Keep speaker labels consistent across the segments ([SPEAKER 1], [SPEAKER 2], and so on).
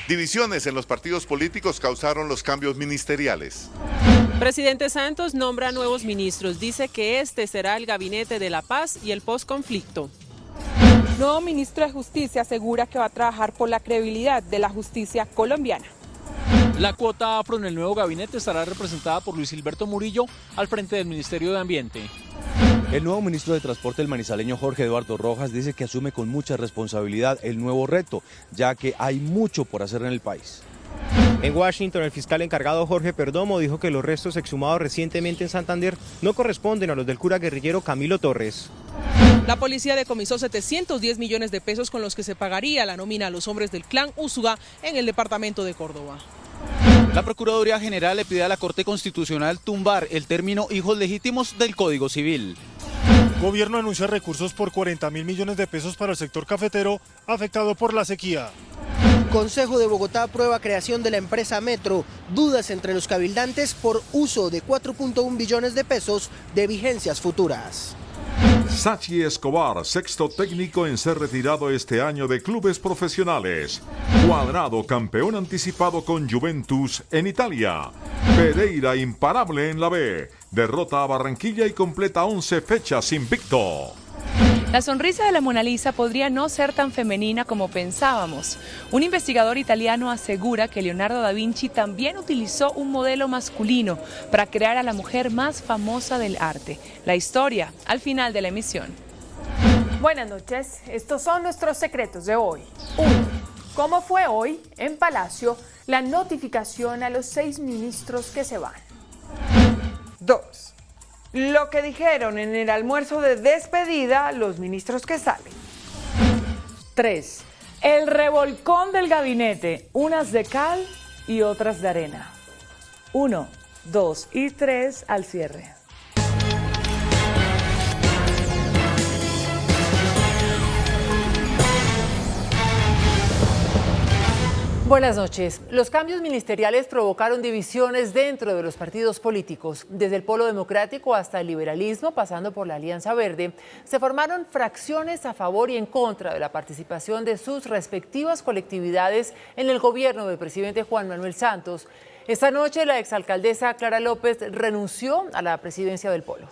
[SPEAKER 1] Divisiones en los partidos políticos causaron los cambios ministeriales.
[SPEAKER 2] Presidente Santos nombra nuevos ministros. Dice que este será el gabinete de la paz y el posconflicto.
[SPEAKER 3] Nuevo ministro de Justicia asegura que va a trabajar por la credibilidad de la justicia colombiana.
[SPEAKER 4] La cuota afro en el nuevo gabinete estará representada por Luis Gilberto Murillo al frente del Ministerio de Ambiente.
[SPEAKER 5] El nuevo ministro de Transporte, el manizaleño Jorge Eduardo Rojas, dice que asume con mucha responsabilidad el nuevo reto, ya que hay mucho por hacer en el país.
[SPEAKER 6] En Washington, el fiscal encargado Jorge Perdomo dijo que los restos exhumados recientemente en Santander no corresponden a los del cura guerrillero Camilo Torres.
[SPEAKER 3] La policía decomisó 710 millones de pesos con los que se pagaría la nómina a los hombres del clan Úsuga en el departamento de Córdoba.
[SPEAKER 7] La Procuraduría General le pide a la Corte Constitucional tumbar el término hijos legítimos del Código Civil.
[SPEAKER 8] Gobierno anuncia recursos por 40.000 millones de pesos para el sector cafetero afectado por la sequía.
[SPEAKER 9] Consejo de Bogotá aprueba creación de la empresa Metro. Dudas entre los cabildantes por uso de 4.1 billones de pesos de vigencias futuras.
[SPEAKER 10] Sachi Escobar, sexto técnico en ser retirado este año de clubes profesionales. Cuadrado, campeón anticipado con Juventus en Italia. Pereira, imparable en la B. Derrota a Barranquilla y completa 11 fechas invicto.
[SPEAKER 11] La sonrisa de la Mona Lisa podría no ser tan femenina como pensábamos. Un investigador italiano asegura que Leonardo da Vinci también utilizó un modelo masculino para crear a la mujer más famosa del arte. La historia al final de la emisión.
[SPEAKER 12] Buenas noches, estos son nuestros secretos de hoy. 1. ¿Cómo fue hoy en Palacio la notificación a los 6 ministros que se van?
[SPEAKER 13] 2. Lo que dijeron en el almuerzo de despedida los ministros que salen.
[SPEAKER 14] 3. El revolcón del gabinete, unas de cal y otras de arena. 1, 2 y 3 al cierre.
[SPEAKER 12] Buenas noches. Los cambios ministeriales provocaron divisiones dentro de los partidos políticos. Desde el Polo Democrático hasta el liberalismo, pasando por la Alianza Verde, se formaron fracciones a favor y en contra de la participación de sus respectivas colectividades en el gobierno del presidente Juan Manuel Santos. Esta noche, la exalcaldesa Clara López renunció a la presidencia del Polo.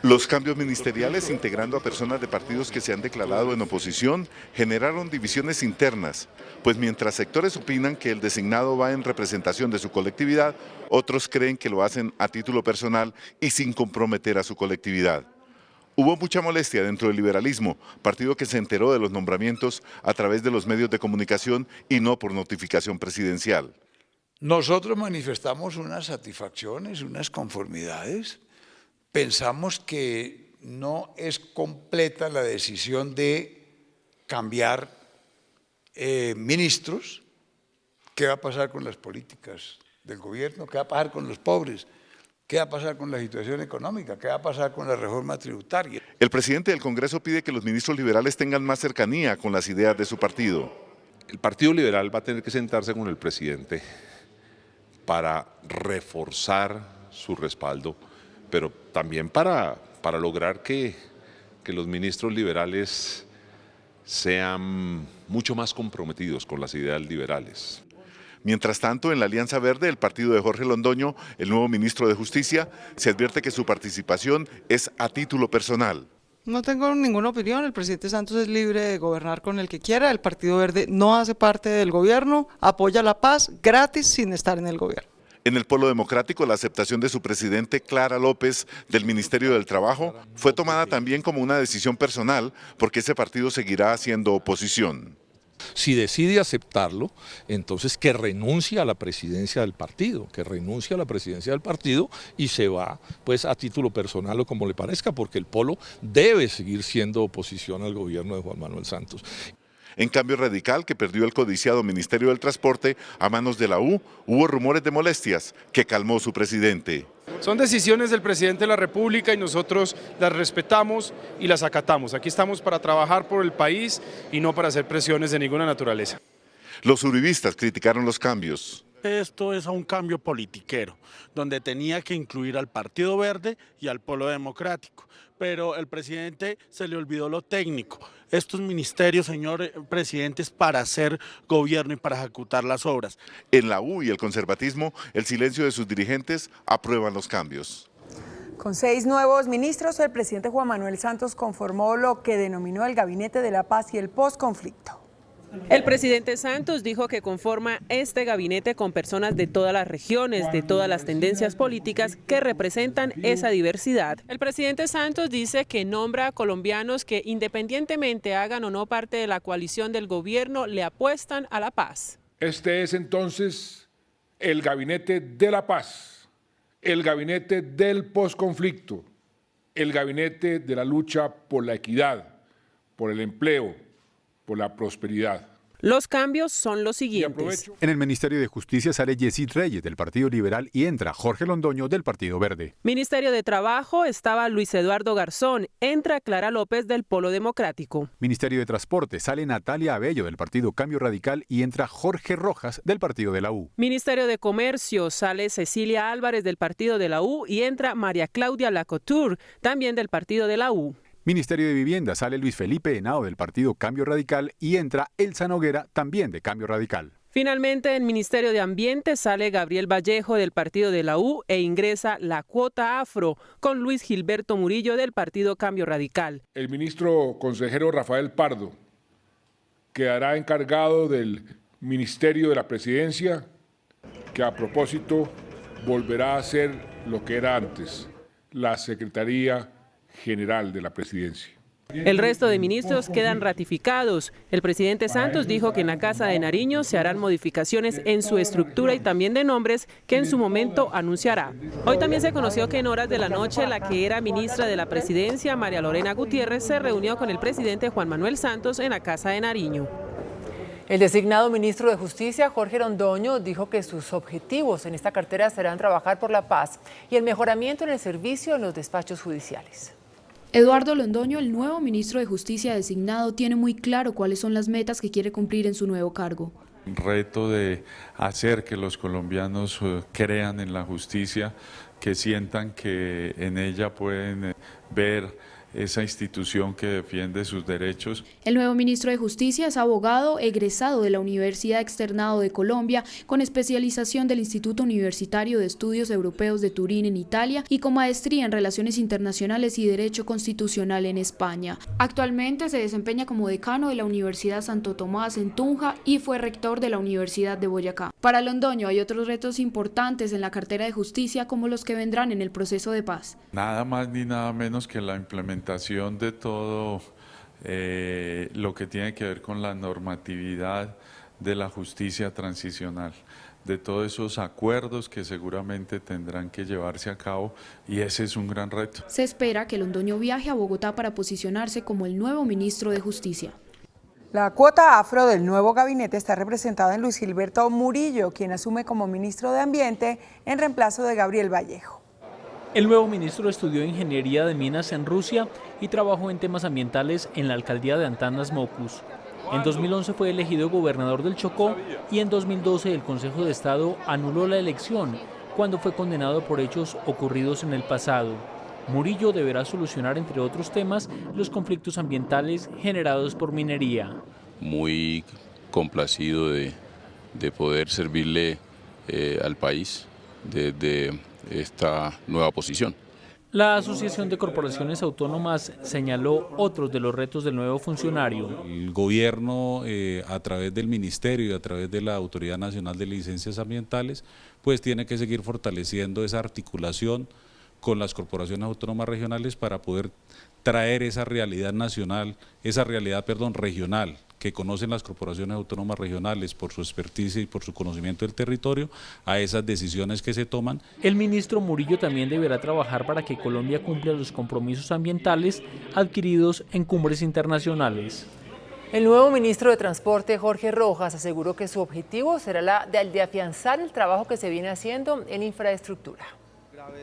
[SPEAKER 1] Los cambios ministeriales, integrando a personas de partidos que se han declarado en oposición, generaron divisiones internas, pues mientras sectores opinan que el designado va en representación de su colectividad, otros creen que lo hacen a título personal y sin comprometer a su colectividad. Hubo mucha molestia dentro del liberalismo, partido que se enteró de los nombramientos a través de los medios de comunicación y no por notificación presidencial.
[SPEAKER 15] Nosotros manifestamos unas satisfacciones, unas conformidades. Pensamos que no es completa la decisión de cambiar ministros. ¿Qué va a pasar con las políticas del gobierno? ¿Qué va a pasar con los pobres? ¿Qué va a pasar con la situación económica? ¿Qué va a pasar con la reforma tributaria?
[SPEAKER 1] El presidente del Congreso pide que los ministros liberales tengan más cercanía con las ideas de su partido.
[SPEAKER 16] El Partido Liberal va a tener que sentarse con el presidente para reforzar su respaldo, pero también para lograr que los ministros liberales sean mucho más comprometidos con las ideas liberales.
[SPEAKER 1] Mientras tanto, en la Alianza Verde, el partido de Jorge Londoño, el nuevo ministro de Justicia, se advierte que su participación es a título personal.
[SPEAKER 17] No tengo ninguna opinión, el presidente Santos es libre de gobernar con el que quiera, el Partido Verde no hace parte del gobierno, apoya la paz gratis sin estar en el gobierno.
[SPEAKER 1] En el Polo Democrático, la aceptación de su presidente Clara López del Ministerio del Trabajo fue tomada también como una decisión personal porque ese partido seguirá haciendo oposición.
[SPEAKER 18] Si decide aceptarlo, entonces que renuncie a la presidencia del partido, y se va pues a título personal o como le parezca, porque el Polo debe seguir siendo oposición al gobierno de Juan Manuel Santos.
[SPEAKER 1] En Cambio Radical, que perdió el codiciado Ministerio del Transporte a manos de la U, hubo rumores de molestias que calmó su presidente.
[SPEAKER 19] Son decisiones del presidente de la República y nosotros las respetamos y las acatamos. Aquí estamos para trabajar por el país y no para hacer presiones de ninguna naturaleza.
[SPEAKER 1] Los uribistas criticaron los cambios.
[SPEAKER 20] Esto es a un cambio politiquero, donde tenía que incluir al Partido Verde y al Polo Democrático. Pero el presidente se le olvidó lo técnico. Estos ministerios, señor presidente, es para hacer gobierno y para ejecutar las obras.
[SPEAKER 1] En la U y el conservatismo, el silencio de sus dirigentes aprueban los cambios.
[SPEAKER 13] Con 6 nuevos ministros, el presidente Juan Manuel Santos conformó lo que denominó el Gabinete de la Paz y el Postconflicto.
[SPEAKER 2] El presidente Santos dijo que conforma este gabinete con personas de todas las regiones, de todas las tendencias políticas que representan esa diversidad. El presidente Santos dice que nombra a colombianos que independientemente hagan o no parte de la coalición del gobierno, le apuestan a la paz.
[SPEAKER 21] Este es entonces el gabinete de la paz, el gabinete del posconflicto, el gabinete de la lucha por la equidad, por el empleo, por la prosperidad.
[SPEAKER 2] Los cambios son los siguientes.
[SPEAKER 22] En el Ministerio de Justicia sale Yesid Reyes del Partido Liberal y entra Jorge Londoño del Partido Verde.
[SPEAKER 2] Ministerio de Trabajo estaba Luis Eduardo Garzón, entra Clara López del Polo Democrático.
[SPEAKER 22] Ministerio de Transporte sale Natalia Abello del Partido Cambio Radical y entra Jorge Rojas del Partido de la U.
[SPEAKER 2] Ministerio de Comercio sale Cecilia Álvarez del Partido de la U y entra María Claudia Lacouture, también del Partido de la U.
[SPEAKER 22] Ministerio de Vivienda sale Luis Felipe Henao del Partido Cambio Radical y entra Elsa Noguera, también de Cambio Radical.
[SPEAKER 2] Finalmente, en Ministerio de Ambiente sale Gabriel Vallejo del Partido de la U e ingresa la cuota afro con Luis Gilberto Murillo del Partido Cambio Radical.
[SPEAKER 21] El ministro consejero Rafael Pardo quedará encargado del Ministerio de la Presidencia, que a propósito volverá a ser lo que era antes, la Secretaría General de la Presidencia.
[SPEAKER 2] El resto de ministros quedan ratificados. El presidente Santos dijo que en la Casa de Nariño se harán modificaciones en su estructura y también de nombres que en su momento anunciará. Hoy también se conoció que en horas de la noche la que era ministra de la Presidencia, María Lorena Gutiérrez, se reunió con el presidente Juan Manuel Santos en la Casa de Nariño.
[SPEAKER 12] El designado ministro de Justicia, Jorge Londoño, dijo que sus objetivos en esta cartera serán trabajar por la paz y el mejoramiento en el servicio en los despachos judiciales.
[SPEAKER 23] Eduardo Londoño, el nuevo ministro de Justicia designado, tiene muy claro cuáles son las metas que quiere cumplir en su nuevo cargo.
[SPEAKER 24] Un reto de hacer que los colombianos crean en la justicia, que sientan que en ella pueden ver esa institución que defiende sus derechos.
[SPEAKER 23] El nuevo ministro de Justicia es abogado egresado de la Universidad Externado de Colombia, con especialización del Instituto Universitario de Estudios Europeos de Turín en Italia y con maestría en Relaciones Internacionales y Derecho Constitucional en España. Actualmente se desempeña como decano de la Universidad Santo Tomás en Tunja y fue rector de la Universidad de Boyacá. Para Londoño hay otros retos importantes en la cartera de justicia, como los que vendrán en el proceso de paz.
[SPEAKER 24] Nada más ni nada menos que la implementación de todo lo que tiene que ver con la normatividad de la justicia transicional, de todos esos acuerdos que seguramente tendrán que llevarse a cabo, y ese es un gran reto.
[SPEAKER 23] Se espera que Londoño viaje a Bogotá para posicionarse como el nuevo ministro de Justicia.
[SPEAKER 13] La cuota afro del nuevo gabinete está representada en Luis Gilberto Murillo, quien asume como ministro de Ambiente en reemplazo de Gabriel Vallejo.
[SPEAKER 4] El nuevo ministro estudió Ingeniería de Minas en Rusia y trabajó en temas ambientales en la alcaldía de Antanas Mocus. En 2011 fue elegido gobernador del Chocó y en 2012 el Consejo de Estado anuló la elección cuando fue condenado por hechos ocurridos en el pasado. Murillo deberá solucionar, entre otros temas, los conflictos ambientales generados por minería.
[SPEAKER 25] Muy complacido de poder servirle al país desde esta nueva posición.
[SPEAKER 4] La Asociación de Corporaciones Autónomas señaló otros de los retos del nuevo funcionario.
[SPEAKER 26] El gobierno, a través del ministerio y a través de la Autoridad Nacional de Licencias Ambientales, pues tiene que seguir fortaleciendo esa articulación con las corporaciones autónomas regionales para poder traer esa realidad nacional, regional, que conocen las corporaciones autónomas regionales por su experticia y por su conocimiento del territorio, a esas decisiones que se toman.
[SPEAKER 4] El ministro Murillo también deberá trabajar para que Colombia cumpla los compromisos ambientales adquiridos en cumbres internacionales.
[SPEAKER 12] El nuevo ministro de Transporte, Jorge Rojas, aseguró que su objetivo será el de afianzar el trabajo que se viene haciendo en infraestructura.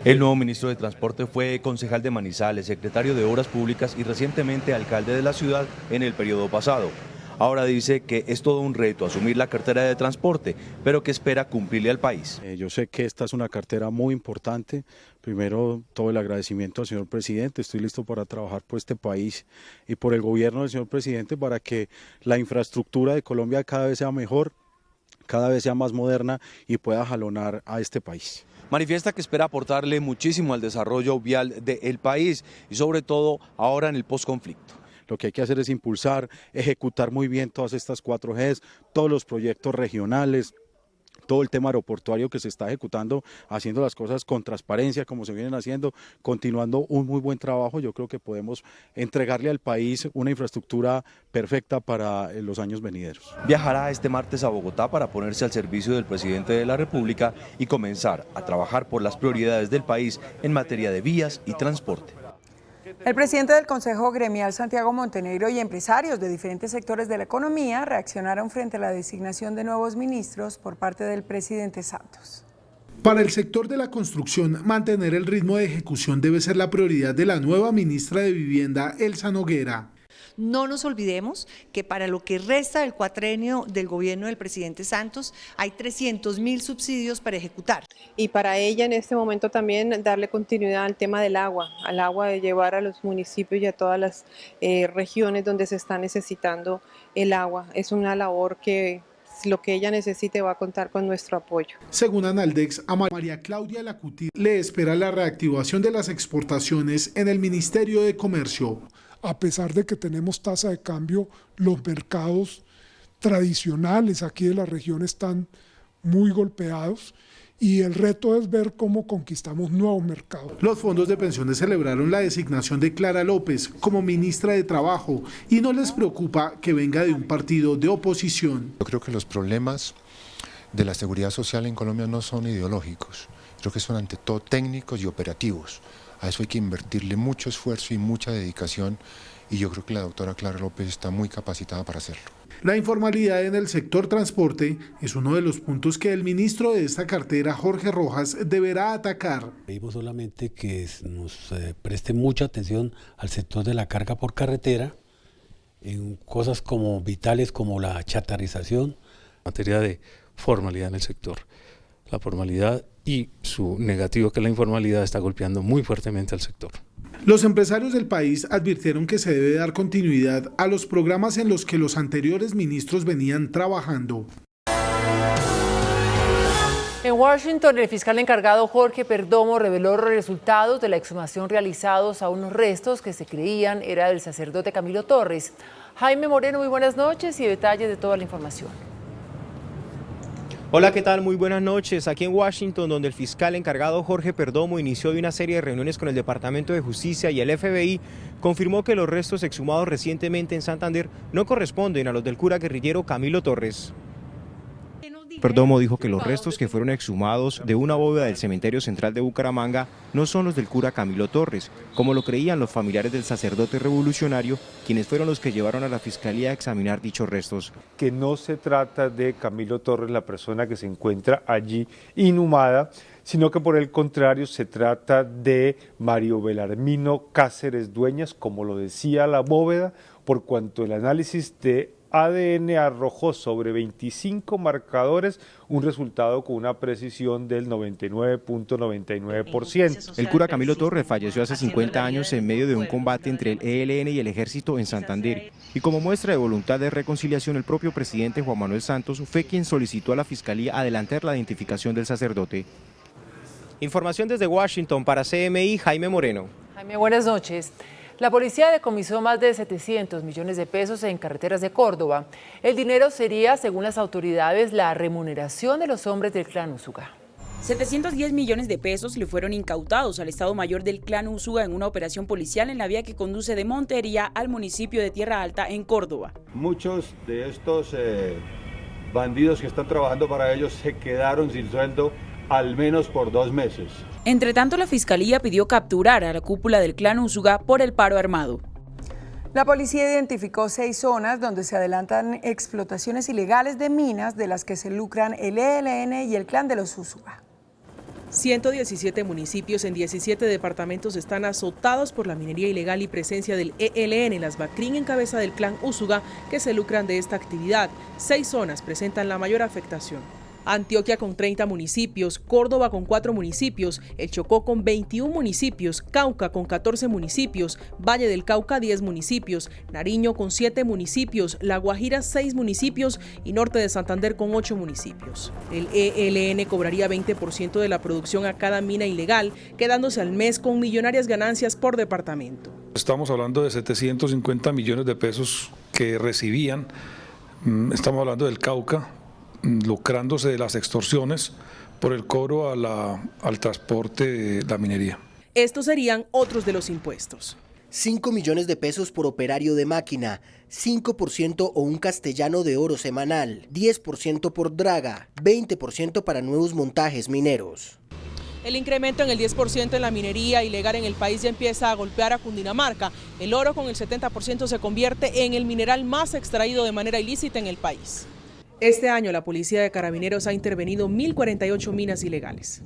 [SPEAKER 5] El nuevo ministro de Transporte fue concejal de Manizales, secretario de Obras Públicas y recientemente alcalde de la ciudad en el periodo pasado. Ahora dice que es todo un reto asumir la cartera de transporte, pero que espera cumplirle al país.
[SPEAKER 3] Yo sé que esta es una cartera muy importante. Primero, todo el agradecimiento al señor presidente. Estoy listo para trabajar por este país y por el gobierno del señor presidente para que la infraestructura de Colombia cada vez sea mejor, cada vez sea más moderna y pueda jalonar a este país.
[SPEAKER 5] Manifiesta que espera aportarle muchísimo al desarrollo vial del país y sobre todo ahora en el posconflicto.
[SPEAKER 3] Lo que hay que hacer es impulsar, ejecutar muy bien todas estas 4 Gs, todos los proyectos regionales, todo el tema aeroportuario que se está ejecutando, haciendo las cosas con transparencia como se vienen haciendo, continuando un muy buen trabajo. Yo creo que podemos entregarle al país una infraestructura perfecta para los años venideros.
[SPEAKER 5] Viajará este martes a Bogotá para ponerse al servicio del presidente de la República y comenzar a trabajar por las prioridades del país en materia de vías y transporte.
[SPEAKER 13] El presidente del Consejo Gremial, Santiago Montenegro, y empresarios de diferentes sectores de la economía reaccionaron frente a la designación de nuevos ministros por parte del presidente Santos.
[SPEAKER 6] Para el sector de la construcción, mantener el ritmo de ejecución debe ser la prioridad de la nueva ministra de Vivienda, Elsa Noguera.
[SPEAKER 7] No nos olvidemos que para lo que resta del cuatrenio del gobierno del presidente Santos hay 300.000 subsidios para ejecutar.
[SPEAKER 8] Y para ella en este momento también darle continuidad al tema del agua, al agua de llevar a los municipios y a todas las regiones donde se está necesitando el agua. Es una labor que lo que ella necesite va a contar con nuestro apoyo.
[SPEAKER 6] Según Analdex, a María Claudia Lacuti le espera la reactivación de las exportaciones en el Ministerio de Comercio.
[SPEAKER 9] A pesar de que tenemos tasa de cambio, los mercados tradicionales aquí de la región están muy golpeados y el reto es ver cómo conquistamos nuevos mercados.
[SPEAKER 6] Los fondos de pensiones celebraron la designación de Clara López como ministra de Trabajo y no les preocupa que venga de un partido de oposición.
[SPEAKER 10] Yo creo que los problemas de la seguridad social en Colombia no son ideológicos, creo que son ante todo técnicos y operativos. A eso hay que invertirle mucho esfuerzo y mucha dedicación y yo creo que la doctora Clara López está muy capacitada para hacerlo.
[SPEAKER 6] La informalidad en el sector transporte es uno de los puntos que el ministro de esta cartera, Jorge Rojas, deberá atacar.
[SPEAKER 27] Pedimos solamente que nos preste mucha atención al sector de la carga por carretera, en cosas como vitales como la chatarrización.
[SPEAKER 28] En materia de formalidad en el sector, la formalidad y su negativo que la informalidad está golpeando muy fuertemente al sector.
[SPEAKER 6] Los empresarios del país advirtieron que se debe dar continuidad a los programas en los que los anteriores ministros venían trabajando.
[SPEAKER 12] En Washington, el fiscal encargado Jorge Perdomo reveló los resultados de la exhumación realizados a unos restos que se creían era del sacerdote Camilo Torres. Jaime Moreno, muy buenas noches y detalles de toda la información.
[SPEAKER 29] Hola, ¿qué tal? Muy buenas noches. Aquí en Washington, donde el fiscal encargado Jorge Perdomo inició una serie de reuniones con el Departamento de Justicia y el FBI, confirmó que los restos exhumados recientemente en Santander no corresponden a los del cura guerrillero Camilo Torres. Perdomo dijo que los restos que fueron exhumados de una bóveda del cementerio central de Bucaramanga no son los del cura Camilo Torres, como lo creían los familiares del sacerdote revolucionario, quienes fueron los que llevaron a la fiscalía a examinar dichos restos.
[SPEAKER 30] Que no se trata de Camilo Torres, la persona que se encuentra allí inhumada, sino que por el contrario se trata de Mario Belarmino Cáceres Dueñas, como lo decía la bóveda, por cuanto el análisis de ADN arrojó sobre 25 marcadores un resultado con una precisión del 99.99%.
[SPEAKER 29] El cura Camilo Torres falleció hace 50 años en medio de un combate entre el ELN y el ejército en Santander. Y como muestra de voluntad de reconciliación, el propio presidente Juan Manuel Santos fue quien solicitó a la fiscalía adelantar la identificación del sacerdote. Información desde Washington para CMI, Jaime Moreno.
[SPEAKER 12] Jaime, buenas noches. La policía decomisó más de 700 millones de pesos en carreteras de Córdoba. El dinero sería, según las autoridades, la remuneración de los hombres del clan Úsuga.
[SPEAKER 31] 710 millones de pesos le fueron incautados al Estado Mayor del clan Úsuga en una operación policial en la vía que conduce de Montería al municipio de Tierra Alta, en Córdoba.
[SPEAKER 32] Muchos de estos bandidos que están trabajando para ellos se quedaron sin sueldo al menos por 2 meses.
[SPEAKER 31] Entre tanto, la Fiscalía pidió capturar a la cúpula del clan Úsuga por el paro armado.
[SPEAKER 13] La policía identificó 6 zonas donde se adelantan explotaciones ilegales de minas de las que se lucran el ELN y el clan de los Úsuga.
[SPEAKER 1] 117 municipios en 17 departamentos están azotados por la minería ilegal y presencia del ELN, las BACRIM en cabeza del clan Úsuga, que se lucran de esta actividad. 6 zonas presentan la mayor afectación. Antioquia con 30 municipios, Córdoba con 4 municipios, El Chocó con 21 municipios, Cauca con 14 municipios, Valle del Cauca 10 municipios, Nariño con 7 municipios, La Guajira 6 municipios y Norte de Santander con 8 municipios. El ELN cobraría 20% de la producción a cada mina ilegal, quedándose al mes con millonarias ganancias por departamento.
[SPEAKER 2] Estamos hablando de 750 millones de pesos que recibían, estamos hablando del Cauca, lucrándose de las extorsiones por el cobro al transporte de la minería.
[SPEAKER 1] Estos serían otros de los impuestos.
[SPEAKER 11] 5 millones de pesos por operario de máquina, 5% o un castellano de oro semanal, 10% por draga, 20% para nuevos montajes mineros.
[SPEAKER 1] El incremento en el 10% en la minería ilegal en el país ya empieza a golpear a Cundinamarca. El oro con el 70% se convierte en el mineral más extraído de manera ilícita en el país. Este año la Policía de Carabineros ha intervenido 1.048 minas ilegales.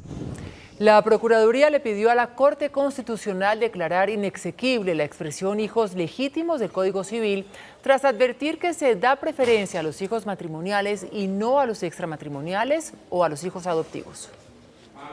[SPEAKER 12] La Procuraduría le pidió a la Corte Constitucional declarar inexequible la expresión hijos legítimos del Código Civil tras advertir que se da preferencia a los hijos matrimoniales y no a los extramatrimoniales o a los hijos adoptivos.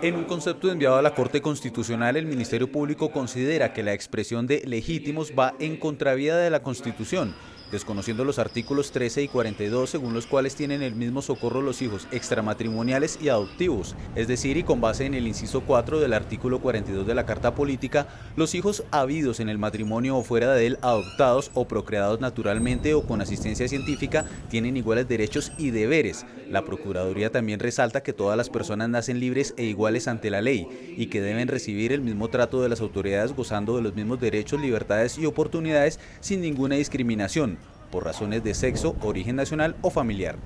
[SPEAKER 14] En un concepto enviado a la Corte Constitucional, el Ministerio Público considera que la expresión de legítimos va en contravía de la Constitución, desconociendo los artículos 13 y 42, según los cuales tienen el mismo socorro los hijos extramatrimoniales y adoptivos, es decir, y con base en el inciso 4 del artículo 42 de la Carta Política, los hijos habidos en el matrimonio o fuera de él, adoptados o procreados naturalmente o con asistencia científica, tienen iguales derechos y deberes. La Procuraduría también resalta que todas las personas nacen libres e iguales ante la ley y que deben recibir el mismo trato de las autoridades, gozando de los mismos derechos, libertades y oportunidades sin ninguna discriminación, por razones de sexo, origen nacional o familiar.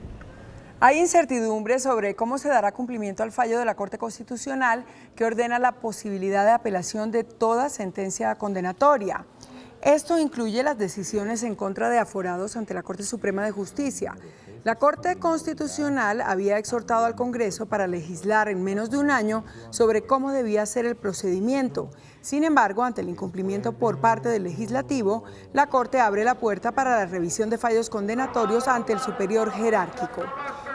[SPEAKER 13] Hay incertidumbre sobre cómo se dará cumplimiento al fallo de la Corte Constitucional que ordena la posibilidad de apelación de toda sentencia condenatoria. Esto incluye las decisiones en contra de aforados ante la Corte Suprema de Justicia. La Corte Constitucional había exhortado al Congreso para legislar en menos de un año sobre cómo debía ser el procedimiento. Sin embargo, ante el incumplimiento por parte del Legislativo, la Corte abre la puerta para la revisión de fallos condenatorios ante el superior jerárquico.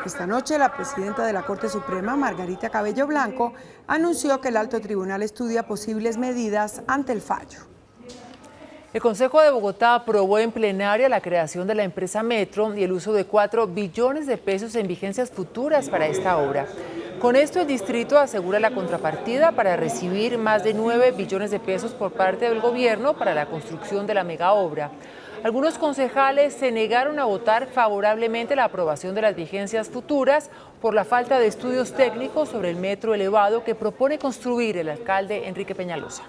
[SPEAKER 13] Esta noche, la presidenta de la Corte Suprema, Margarita Cabello Blanco, anunció que el Alto Tribunal estudia posibles medidas ante el fallo.
[SPEAKER 12] El Consejo de Bogotá aprobó en plenaria la creación de la empresa Metro y el uso de 4 billones de pesos en vigencias futuras para esta obra. Con esto, el distrito asegura la contrapartida para recibir más de 9 billones de pesos por parte del gobierno para la construcción de la megaobra. Algunos concejales se negaron a votar favorablemente la aprobación de las vigencias futuras por la falta de estudios técnicos sobre el metro elevado que propone construir el alcalde Enrique Peñalosa.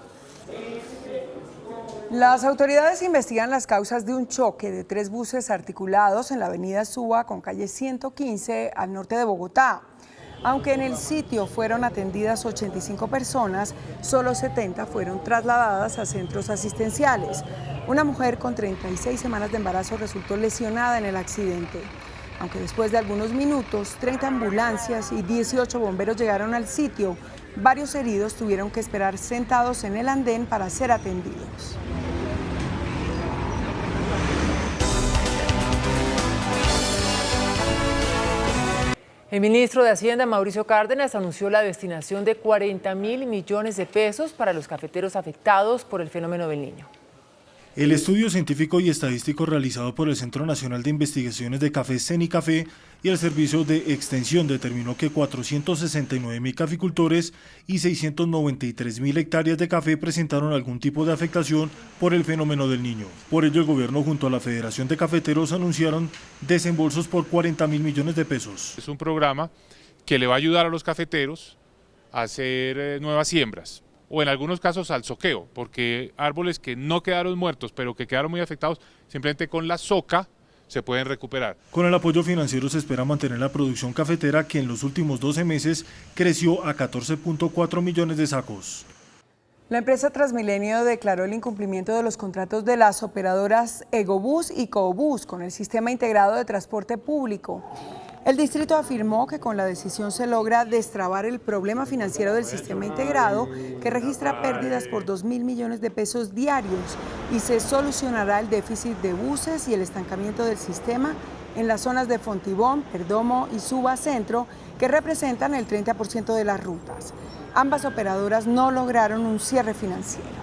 [SPEAKER 13] Las autoridades investigan las causas de un choque de 3 buses articulados en la avenida Suba con calle 115 al norte de Bogotá. Aunque en el sitio fueron atendidas 85 personas, solo 70 fueron trasladadas a centros asistenciales. Una mujer con 36 semanas de embarazo resultó lesionada en el accidente. Aunque después de algunos minutos, 30 ambulancias y 18 bomberos llegaron al sitio, varios heridos tuvieron que esperar sentados en el andén para ser atendidos.
[SPEAKER 12] El ministro de Hacienda, Mauricio Cárdenas, anunció la destinación de 40.000 millones de pesos para los cafeteros afectados por el fenómeno del Niño.
[SPEAKER 15] El estudio científico y estadístico realizado por el Centro Nacional de Investigaciones de Café, CENICAFé, y el Servicio de Extensión determinó que 469.000 caficultores y 693.000 hectáreas de café presentaron algún tipo de afectación por el fenómeno del Niño. Por ello, el gobierno junto a la Federación de Cafeteros anunciaron desembolsos por 40.000 millones de pesos.
[SPEAKER 16] Es un programa que le va a ayudar a los cafeteros a hacer nuevas siembras, o en algunos casos al soqueo, porque árboles que no quedaron muertos, pero que quedaron muy afectados, simplemente con la soca se pueden recuperar.
[SPEAKER 15] Con el apoyo financiero se espera mantener la producción cafetera, que en los últimos 12 meses creció a 14.4 millones de sacos.
[SPEAKER 13] La empresa Transmilenio declaró el incumplimiento de los contratos de las operadoras Egobús y Coobús con el Sistema Integrado de Transporte Público. El distrito afirmó que con la decisión se logra destrabar el problema financiero del sistema integrado, que registra pérdidas por 2.000 millones de pesos diarios, y se solucionará el déficit de buses y el estancamiento del sistema en las zonas de Fontibón, Perdomo y Suba Centro, que representan el 30% de las rutas. Ambas operadoras no lograron un cierre financiero.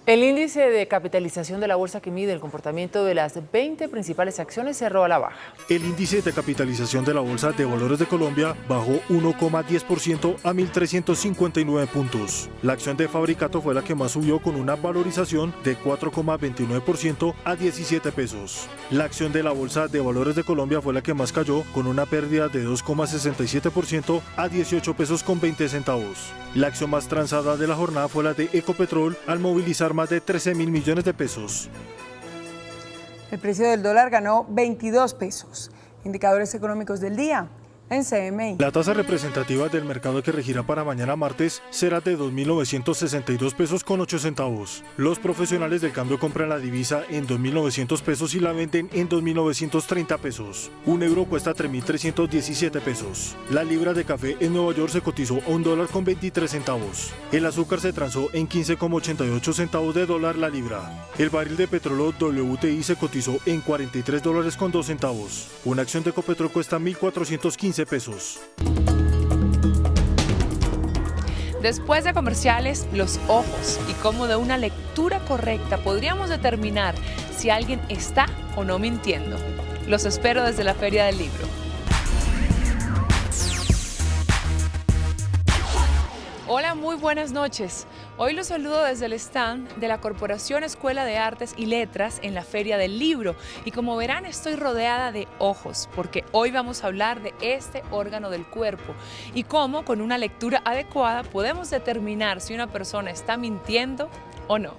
[SPEAKER 12] El índice de capitalización de la bolsa que mide el comportamiento de las 20 principales acciones cerró a la baja.
[SPEAKER 15] El índice de capitalización de la Bolsa de Valores de Colombia bajó 1,10% a 1.359 puntos. La acción de Fabricato fue la que más subió con una valorización de 4,29% a 17 pesos. La acción de la Bolsa de Valores de Colombia fue la que más cayó con una pérdida de 2,67% a 18 pesos con 20 centavos. La acción más transada de la jornada fue la de Ecopetrol al movilizar más de 13.000 millones de pesos.
[SPEAKER 13] El precio del dólar ganó 22 pesos. Indicadores económicos del día en CMI.
[SPEAKER 15] La tasa representativa del mercado que regirá para mañana martes será de 2.962 pesos con 8 centavos. Los profesionales del cambio compran la divisa en 2.900 pesos y la venden en 2.930 pesos. Un euro cuesta 3.317 pesos. La libra de café en Nueva York se cotizó a $1.23 centavos. El azúcar se transó en 15,88 centavos de dólar la libra. El barril de petróleo WTI se cotizó en $43.02 centavos. Una acción de Ecopetrol cuesta 1.415 pesos.
[SPEAKER 3] Después de comerciales, los ojos y cómo de una lectura correcta podríamos determinar si alguien está o no mintiendo. Los espero desde la Feria del Libro. Hola, muy buenas noches. Hoy los saludo desde el stand de la Corporación Escuela de Artes y Letras en la Feria del Libro. Y como verán, estoy rodeada de ojos, porque hoy vamos a hablar de este órgano del cuerpo y cómo con una lectura adecuada podemos determinar si una persona está mintiendo o no.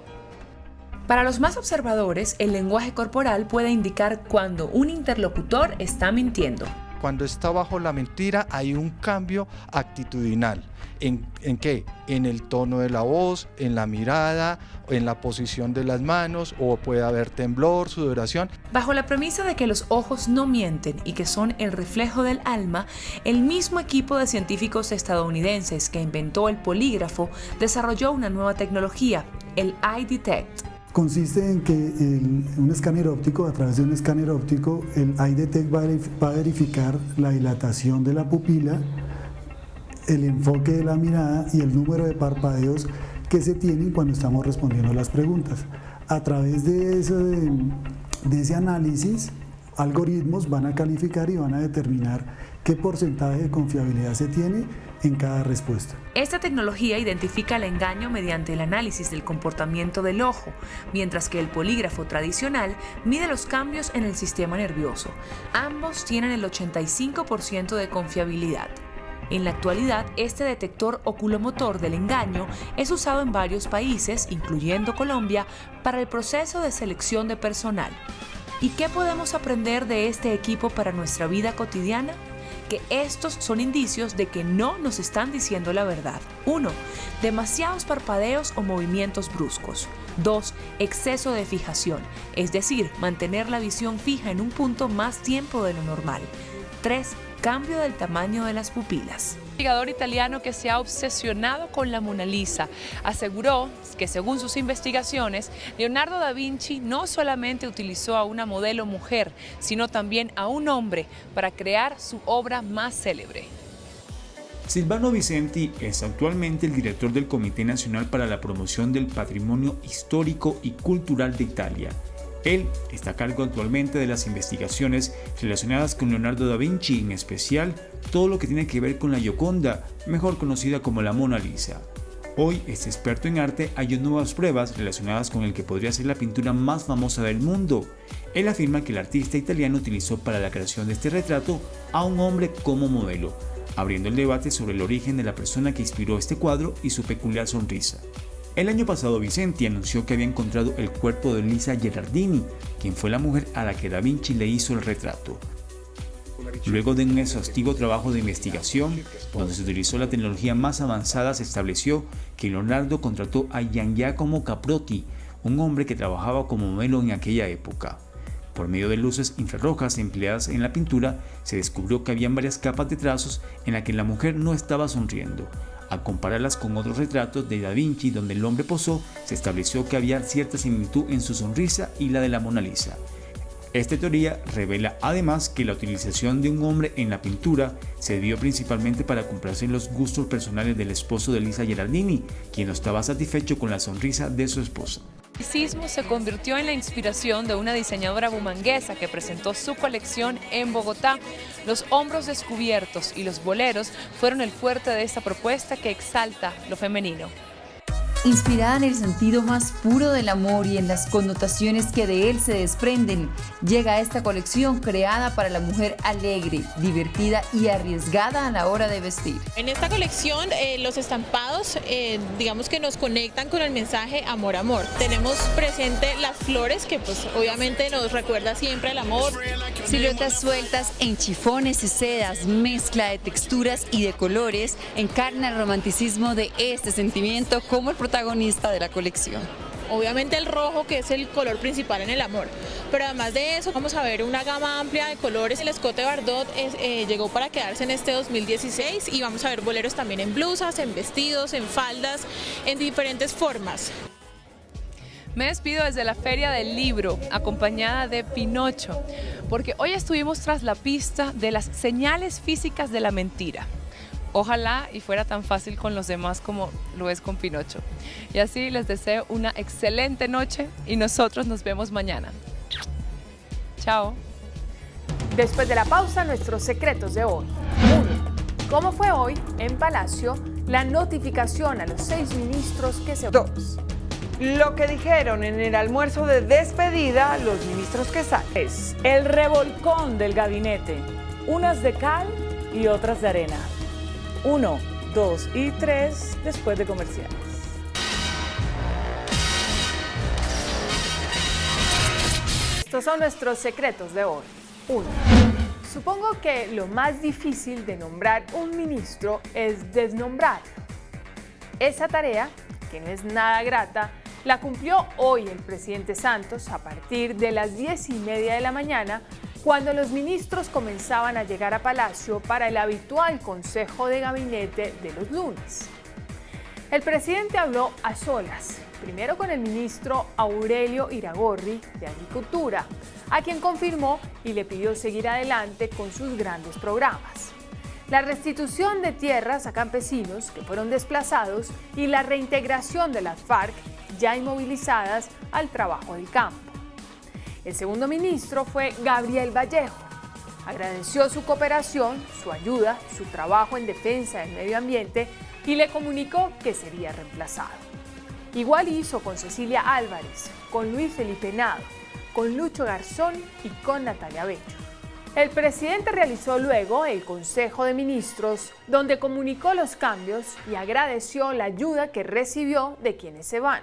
[SPEAKER 3] Para los más observadores, el lenguaje corporal puede indicar cuando un interlocutor está mintiendo.
[SPEAKER 4] Cuando está bajo la mentira hay un cambio actitudinal. ¿En qué? En el tono de la voz, en la mirada, en la posición de las manos, o puede haber temblor, sudoración.
[SPEAKER 3] Bajo la premisa de que los ojos no mienten y que son el reflejo del alma, el mismo equipo de científicos estadounidenses que inventó el polígrafo desarrolló una nueva tecnología, el Eye Detect.
[SPEAKER 17] Consiste en que un escáner óptico, a través de un escáner óptico, el Eye Detect va a verificar la dilatación de la pupila, el enfoque de la mirada y el número de parpadeos que se tienen cuando estamos respondiendo a las preguntas. A través de ese análisis, algoritmos van a calificar y van a determinar qué porcentaje de confiabilidad se tiene en cada respuesta.
[SPEAKER 3] Esta tecnología identifica el engaño mediante el análisis del comportamiento del ojo, mientras que el polígrafo tradicional mide los cambios en el sistema nervioso. Ambos tienen el 85% de confiabilidad. En la actualidad, este detector oculomotor del engaño es usado en varios países, incluyendo Colombia, para el proceso de selección de personal. ¿Y qué podemos aprender de este equipo para nuestra vida cotidiana? Que estos son indicios de que no nos están diciendo la verdad. 1. Demasiados parpadeos o movimientos bruscos. 2. Exceso de fijación, es decir, mantener la visión fija en un punto más tiempo de lo normal. 3. Cambio del tamaño de las pupilas. Un investigador italiano que se ha obsesionado con la Mona Lisa aseguró que, según sus investigaciones, Leonardo da Vinci no solamente utilizó a una modelo mujer, sino también a un hombre para crear su obra más célebre.
[SPEAKER 18] Silvano Vicenti es actualmente el director del Comité Nacional para la Promoción del Patrimonio Histórico y Cultural de Italia. Él está a cargo actualmente de las investigaciones relacionadas con Leonardo da Vinci, en especial todo lo que tiene que ver con la Gioconda, mejor conocida como la Mona Lisa. Hoy, este experto en arte halló nuevas pruebas relacionadas con el que podría ser la pintura más famosa del mundo. Él afirma que el artista italiano utilizó para la creación de este retrato a un hombre como modelo, abriendo el debate sobre el origen de la persona que inspiró este cuadro y su peculiar sonrisa. El año pasado Vicenti anunció que había encontrado el cuerpo de Lisa Gherardini, quien fue la mujer a la que Da Vinci le hizo el retrato. Luego de un exhaustivo trabajo de investigación, donde se utilizó la tecnología más avanzada, se estableció que Leonardo contrató a Gian Giacomo Caprotti, un hombre que trabajaba como modelo en aquella época. Por medio de luces infrarrojas empleadas en la pintura, se descubrió que habían varias capas de trazos en las que la mujer no estaba sonriendo. Al compararlas con otros retratos de Da Vinci donde el hombre posó, se estableció que había cierta similitud en su sonrisa y la de la Mona Lisa. Esta teoría revela además que la utilización de un hombre en la pintura se dio principalmente para complacer los gustos personales del esposo de Lisa Geraldini, quien no estaba satisfecho con la sonrisa de su esposa.
[SPEAKER 5] El clasicismo se convirtió en la inspiración de una diseñadora bumanguesa que presentó su colección en Bogotá. Los hombros descubiertos y los boleros fueron el fuerte de esta propuesta que exalta lo femenino.
[SPEAKER 7] Inspirada en el sentido más puro del amor y en las connotaciones que de él se desprenden, llega esta colección creada para la mujer alegre, divertida y arriesgada a la hora de vestir.
[SPEAKER 8] En esta colección los estampados digamos que nos conectan con el mensaje amor, amor. Tenemos presente las flores que pues obviamente nos recuerda siempre el amor.
[SPEAKER 7] Siluetas sueltas en chifones y sedas, mezcla de texturas y de colores, encarna el romanticismo de este sentimiento como el protagonista de la colección.
[SPEAKER 8] Obviamente el rojo, que es el color principal en el amor, pero además de eso vamos a ver una gama amplia de colores. El escote Bardot llegó para quedarse en este 2016 y vamos a ver boleros también en blusas, en vestidos, en faldas, en diferentes formas.
[SPEAKER 5] Me despido desde la Feria del Libro, acompañada de Pinocho, porque hoy estuvimos tras la pista de las señales físicas de la mentira. Ojalá y fuera tan fácil con los demás como lo es con Pinocho. Y así les deseo una excelente noche y nosotros nos vemos mañana. Chao.
[SPEAKER 12] Después de la pausa, nuestros secretos de hoy. 1. ¿Cómo fue hoy en Palacio la notificación a los 6 ministros que se...
[SPEAKER 13] 2. Lo que dijeron en el almuerzo de despedida los ministros que salen.
[SPEAKER 31] Es el revolcón del gabinete, unas de cal y otras de arena. 1, 2 y 3 después de comerciales.
[SPEAKER 12] Estos son nuestros secretos de hoy. 1. Supongo que lo más difícil de nombrar un ministro es desnombrarlo. Esa tarea, que no es nada grata, la cumplió hoy el presidente Santos a partir de las 10:30 de la mañana, cuando los ministros comenzaban a llegar a Palacio para el habitual consejo de gabinete de los lunes. El presidente habló a solas, primero con el ministro Aurelio Iragorri de Agricultura, a quien confirmó y le pidió seguir adelante con sus grandes programas. La restitución de tierras a campesinos que fueron desplazados y la reintegración de las FARC ya inmovilizadas al trabajo del campo. El segundo ministro fue Gabriel Vallejo. Agradeció su cooperación, su ayuda, su trabajo en defensa del medio ambiente y le comunicó que sería reemplazado. Igual hizo con Cecilia Álvarez, con Luis Felipe Nado, con Lucho Garzón y con Natalia Bello. El presidente realizó luego el Consejo de Ministros, donde comunicó los cambios y agradeció la ayuda que recibió de quienes se van.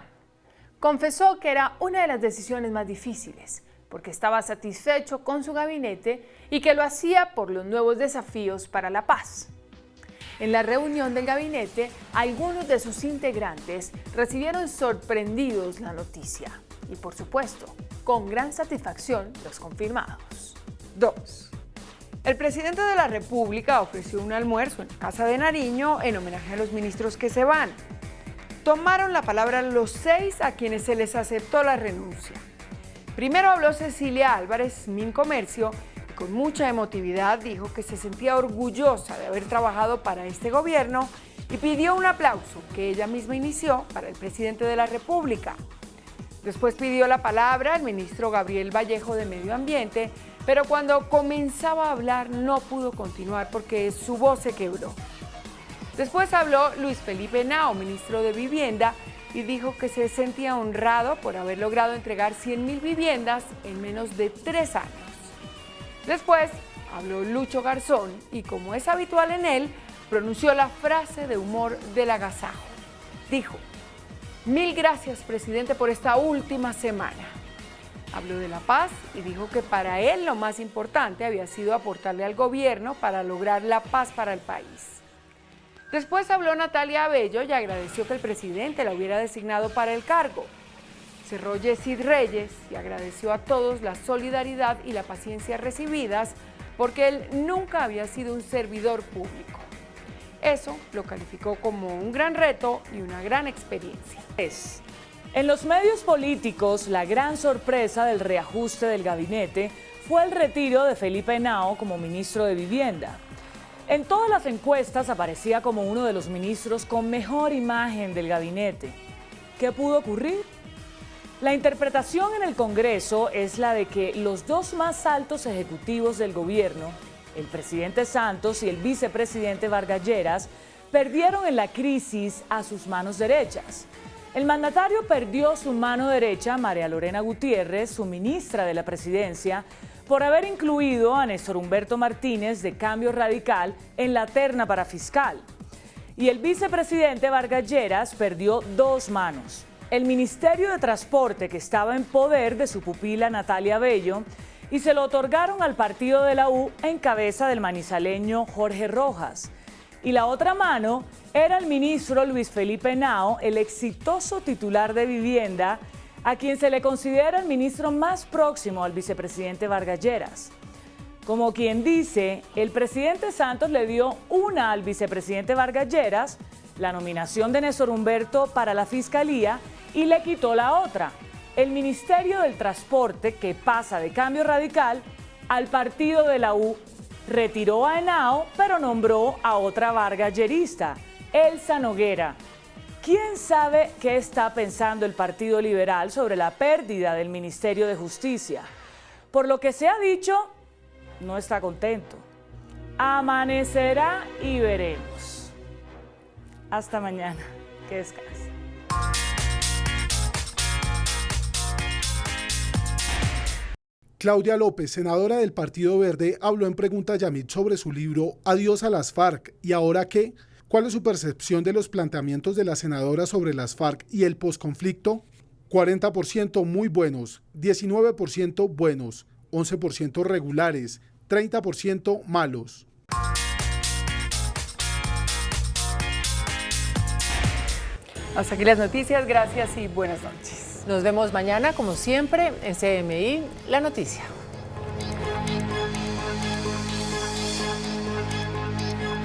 [SPEAKER 12] Confesó que era una de las decisiones más difíciles, porque estaba satisfecho con su gabinete y que lo hacía por los nuevos desafíos para la paz. En la reunión del gabinete, algunos de sus integrantes recibieron sorprendidos la noticia y, por supuesto, con gran satisfacción los confirmados.
[SPEAKER 13] 2. El presidente de la República ofreció un almuerzo en la Casa de Nariño en homenaje a los ministros que se van. Tomaron la palabra los 6 a quienes se les aceptó la renuncia. Primero habló Cecilia Álvarez, Mincomercio, y con mucha emotividad dijo que se sentía orgullosa de haber trabajado para este gobierno y pidió un aplauso que ella misma inició para el presidente de la República. Después pidió la palabra el ministro Gabriel Vallejo de Medio Ambiente, pero cuando comenzaba a hablar no pudo continuar porque su voz se quebró. Después habló Luis Felipe Nao, ministro de Vivienda, y dijo que se sentía honrado por haber logrado entregar 100.000 viviendas en menos de 3 años. Después habló Lucho Garzón y, como es habitual en él, pronunció la frase de humor del agasajo. Dijo: "Mil gracias, presidente, por esta última semana". Habló de la paz y dijo que para él lo más importante había sido aportarle al gobierno para lograr la paz para el país. Después habló Natalia Bello y agradeció que el presidente la hubiera designado para el cargo. Cerró Yesid Reyes y agradeció a todos la solidaridad y la paciencia recibidas porque él nunca había sido un servidor público. Eso lo calificó como un gran reto y una gran experiencia.
[SPEAKER 9] En los medios políticos, la gran sorpresa del reajuste del gabinete fue el retiro de Felipe Henao como ministro de Vivienda. En todas las encuestas aparecía como uno de los ministros con mejor imagen del gabinete. ¿Qué pudo ocurrir? La interpretación en el Congreso es la de que los dos más altos ejecutivos del gobierno, el presidente Santos y el vicepresidente Vargas Lleras, perdieron en la crisis a sus manos derechas. El mandatario perdió su mano derecha, María Lorena Gutiérrez, su ministra de la Presidencia, por haber incluido a Néstor Humberto Martínez de Cambio Radical en la terna para fiscal. Y el vicepresidente Vargas Lleras perdió dos manos. El Ministerio de Transporte, que estaba en poder de su pupila Natalia Bello, y se lo otorgaron al partido de la U en cabeza del manizaleño Jorge Rojas. Y la otra mano era el ministro Luis Felipe Henao, el exitoso titular de Vivienda, a quien se le considera el ministro más próximo al vicepresidente Vargas Lleras. Como quien dice, el presidente Santos le dio una al vicepresidente Vargas Lleras, la nominación de Néstor Humberto para la Fiscalía, y le quitó la otra, el Ministerio del Transporte, que pasa de Cambio Radical al partido de la U. Retiró a Henao, pero nombró a otra vargallerista, Elsa Noguera. ¿Quién sabe qué está pensando el Partido Liberal sobre la pérdida del Ministerio de Justicia? Por lo que se ha dicho, no está contento. Amanecerá y veremos. Hasta mañana. Que descanse.
[SPEAKER 6] Claudia López, senadora del Partido Verde, habló en Pregunta Yamit sobre su libro Adiós a las FARC. ¿Y ahora qué? ¿Cuál es su percepción de los planteamientos de la senadora sobre las FARC y el posconflicto? 40% muy buenos, 19% buenos, 11% regulares, 30% malos.
[SPEAKER 13] Hasta aquí las noticias, gracias y buenas noches.
[SPEAKER 12] Nos vemos mañana, como siempre, en CMI, La Noticia.